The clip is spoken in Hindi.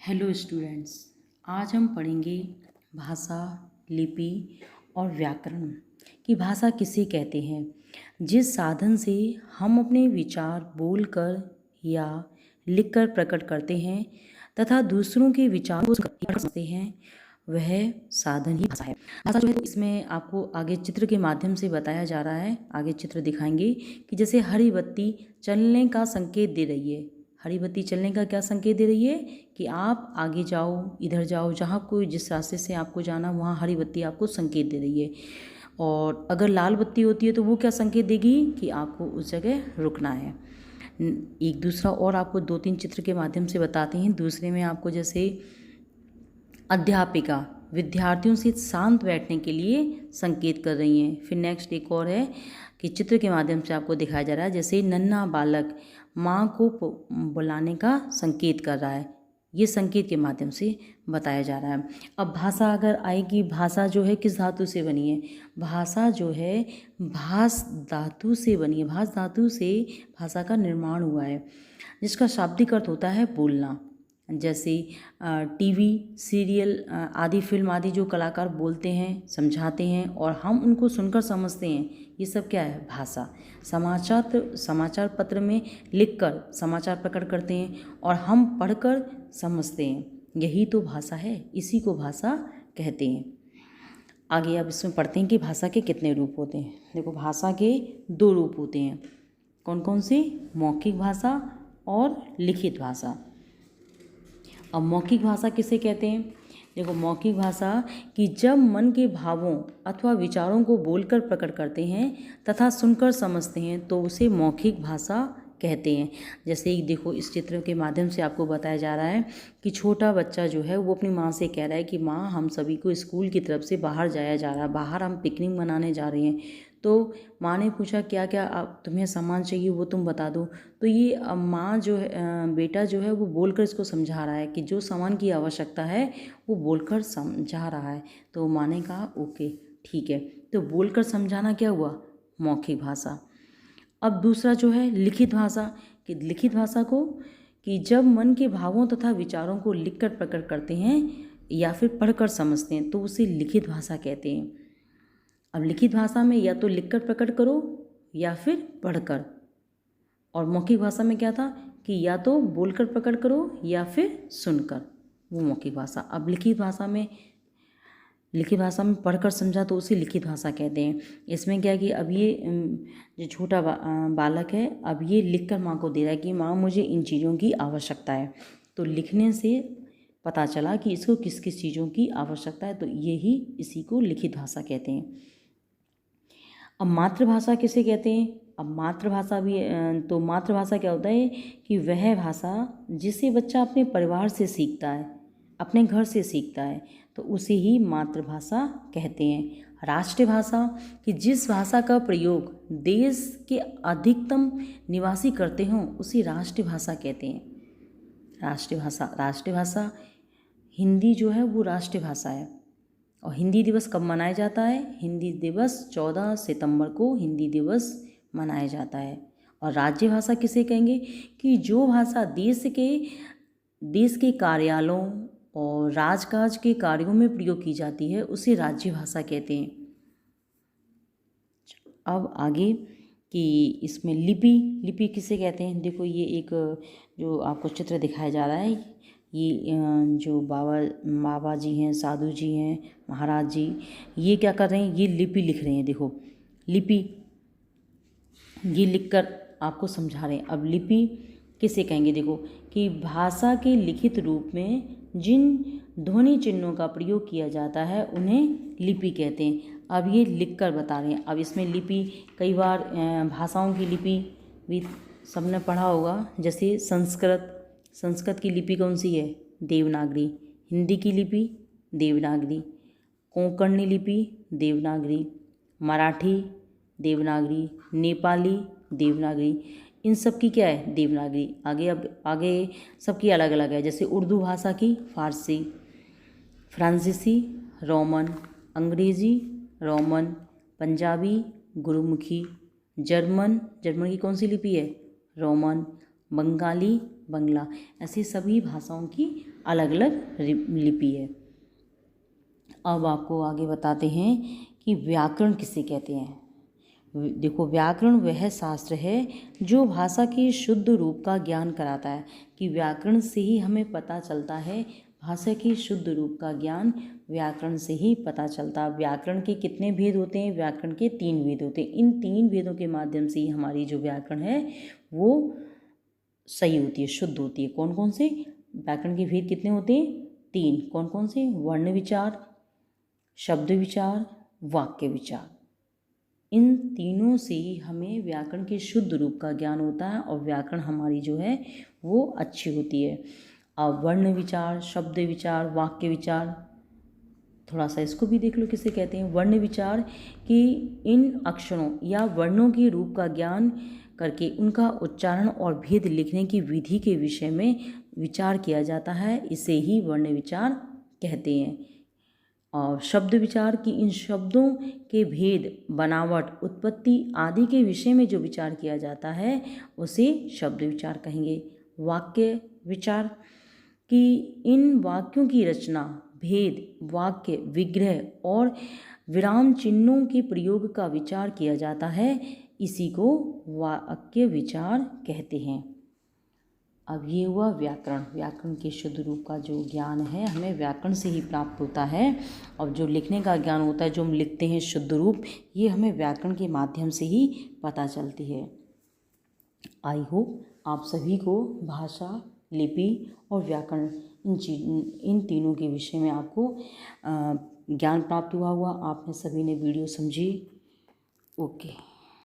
हेलो स्टूडेंट्स, आज हम पढ़ेंगे भाषा, लिपि और व्याकरण कि भाषा किसे कहते हैं। जिस साधन से हम अपने विचार बोलकर या लिखकर प्रकट करते हैं तथा दूसरों के विचारों को समझते हैं, वह साधन ही भाषा है। भाषा जो है, तो इसमें आपको आगे चित्र के माध्यम से बताया जा रहा है। आगे चित्र दिखाएंगे कि जैसे हरी बत्ती चलने का संकेत दे रही है। हरी बत्ती चलने का क्या संकेत दे रही है कि आप आगे जाओ, इधर जाओ, जहाँ कोई जिस रास्ते से आपको जाना वहाँ हरी बत्ती आपको संकेत दे रही है। और अगर लाल बत्ती होती है तो वो क्या संकेत देगी कि आपको उस जगह रुकना है। एक दूसरा और आपको 2-3 चित्र के माध्यम से बताते हैं। दूसरे में आपको जैसे अध्यापिका विद्यार्थियों से शांत बैठने के लिए संकेत कर रही हैं। फिर नेक्स्ट एक और है कि चित्र के माध्यम से आपको दिखाया जा रहा है, जैसे नन्हा बालक माँ को बुलाने का संकेत कर रहा है। ये संकेत के माध्यम से बताया जा रहा है। अब भाषा अगर आएगी, भाषा जो है किस धातु से बनी है? भाषा जो है भास धातु से बनी है। भास धातु से भाषा का निर्माण हुआ है, जिसका शाब्दिक अर्थ होता है बोलना। जैसे टीवी सीरियल आदि फिल्म आदि जो कलाकार बोलते हैं, समझाते हैं और हम उनको सुनकर समझते हैं, ये सब क्या है? भाषा। समाचार पत्र में लिखकर समाचार प्रकट करते हैं और हम पढ़कर समझते हैं, यही तो भाषा है। इसी को भाषा कहते हैं। आगे अब इसमें पढ़ते हैं कि भाषा के कितने रूप होते हैं। देखो, भाषा के 2 रूप होते हैं। कौन कौन से? मौखिक भाषा और लिखित भाषा। अब मौखिक भाषा किसे कहते हैं? देखो, मौखिक भाषा कि जब मन के भावों अथवा विचारों को बोलकर प्रकट करते हैं तथा सुनकर समझते हैं तो उसे मौखिक भाषा कहते हैं। जैसे ही देखो, इस चित्र के माध्यम से आपको बताया जा रहा है कि छोटा बच्चा जो है वो अपनी माँ से कह रहा है कि माँ, हम सभी को स्कूल की तरफ से बाहर जाया जा रहा है, बाहर हम पिकनिक मनाने जा रहे हैं। तो माँ ने पूछा क्या क्या आप तुम्हें सामान चाहिए वो तुम बता दो। तो ये माँ जो है, बेटा जो है वो बोलकर इसको समझा रहा है कि जो सामान की आवश्यकता है वो बोलकर समझा रहा है। तो माँ ने कहा ओके ठीक है। तो बोलकर समझाना क्या हुआ? मौखिक भाषा। अब दूसरा जो है लिखित भाषा, कि लिखित भाषा को कि जब मन के भावों तथा विचारों को लिखकर प्रकट करते हैं या फिर पढ़कर समझते हैं तो उसे लिखित भाषा कहते हैं। अब लिखित भाषा में या तो लिखकर प्रकट करो या फिर पढ़कर। और मौखिक भाषा में क्या था कि या तो बोलकर प्रकट करो या फिर सुनकर, वो मौखिक भाषा। अब लिखित भाषा में पढ़कर समझा तो उसे लिखित भाषा कहते हैं। इसमें क्या कि अब ये जो छोटा बालक है, अब ये लिखकर माँ को दे रहा है कि माँ, मुझे इन चीज़ों की आवश्यकता है। तो लिखने से पता चला कि इसको किस किस चीज़ों की आवश्यकता है, तो यही इसी को लिखित भाषा कहते हैं। अब मातृभाषा किसे कहते हैं? अब मातृभाषा भी तो मातृभाषा क्या होता है कि वह भाषा जिसे बच्चा अपने परिवार से सीखता है, अपने घर से सीखता है, तो उसे ही मातृभाषा कहते हैं। राष्ट्रीय भाषा कि जिस भाषा का प्रयोग देश के अधिकतम निवासी करते हों उसे राष्ट्रीय भाषा कहते हैं। राष्ट्रीय भाषा हिंदी जो है वो राष्ट्रीय भाषा है। और हिंदी दिवस कब मनाया जाता है? हिंदी दिवस 14 सितंबर को हिंदी दिवस मनाया जाता है। और राज्य भाषा किसे कहेंगे कि जो भाषा देश के कार्यालयों और राजकाज के कार्यों में प्रयोग की जाती है उसे राज्य भाषा कहते हैं। अब आगे कि इसमें लिपि किसे कहते हैं? देखो, ये एक जो आपको चित्र दिखाया जा रहा है, ये जो बाबा जी हैं, साधु जी हैं, महाराज जी, ये क्या कर रहे हैं? ये लिपि लिख रहे हैं। देखो, लिपि ये लिखकर आपको समझा रहे हैं। अब लिपि किसे कहेंगे? देखो कि भाषा के लिखित रूप में जिन ध्वनि चिन्हों का प्रयोग किया जाता है उन्हें लिपि कहते हैं। अब ये लिखकर बता रहे हैं। अब इसमें लिपि कई बार भाषाओं की लिपि भी सबने पढ़ा होगा, जैसे संस्कृत की लिपि कौन सी है? देवनागरी। हिंदी की लिपि देवनागरी। कोंकणी लिपि देवनागरी। मराठी देवनागरी। नेपाली देवनागरी। इन सब की क्या है? देवनागरी। आगे सबकी अलग अलग है। जैसे उर्दू भाषा की फारसी, फ्रांसीसी रोमन, अंग्रेजी रोमन, पंजाबी गुरुमुखी, जर्मन की कौन सी लिपि है? रोमन, बंगाली बंगला। ऐसी सभी भाषाओं की अलग अलग लिपि है। अब आपको आगे बताते हैं कि व्याकरण किसे कहते हैं। देखो, व्याकरण वह शास्त्र है जो भाषा के शुद्ध रूप का ज्ञान कराता है, कि व्याकरण से ही हमें पता चलता है, भाषा के शुद्ध रूप का ज्ञान व्याकरण से ही पता चलता है। व्याकरण के कितने भेद होते हैं? व्याकरण के 3 भेद होते हैं। इन 3 भेदों के माध्यम से ही हमारी जो व्याकरण है वो सही होती है, शुद्ध होती है। कौन कौन से व्याकरण के भेद कितने होते हैं? 3। कौन कौन से? वर्ण विचार, शब्द विचार, वाक्य विचार। इन तीनों से ही हमें व्याकरण के शुद्ध रूप का ज्ञान होता है और व्याकरण हमारी जो है वो अच्छी होती है। अब वर्ण विचार, शब्द विचार, वाक्य विचार, थोड़ा सा इसको भी देख लो किसे कहते हैं। वर्ण विचार कि इन अक्षरों या वर्णों के रूप का ज्ञान करके उनका उच्चारण और भेद लिखने की विधि के विषय में विचार किया जाता है, इसे ही वर्ण विचार कहते हैं। और शब्द विचार की इन शब्दों के भेद, बनावट, उत्पत्ति आदि के विषय में जो विचार किया जाता है उसे शब्द विचार कहेंगे। वाक्य विचार कि इन वाक्यों की रचना, भेद, वाक्य विग्रह और विराम चिन्हों के प्रयोग का विचार किया जाता है, इसी को वाक्य विचार कहते हैं। अब ये हुआ व्याकरण। व्याकरण के शुद्ध रूप का जो ज्ञान है हमें व्याकरण से ही प्राप्त होता है, और जो लिखने का ज्ञान होता है, जो हम लिखते हैं शुद्ध रूप, ये हमें व्याकरण के माध्यम से ही पता चलती है। आई होप आप सभी को भाषा, लिपि और व्याकरण इन तीनों के विषय में आपको ज्ञान प्राप्त हुआ। आपने सभी ने वीडियो समझी। ओके।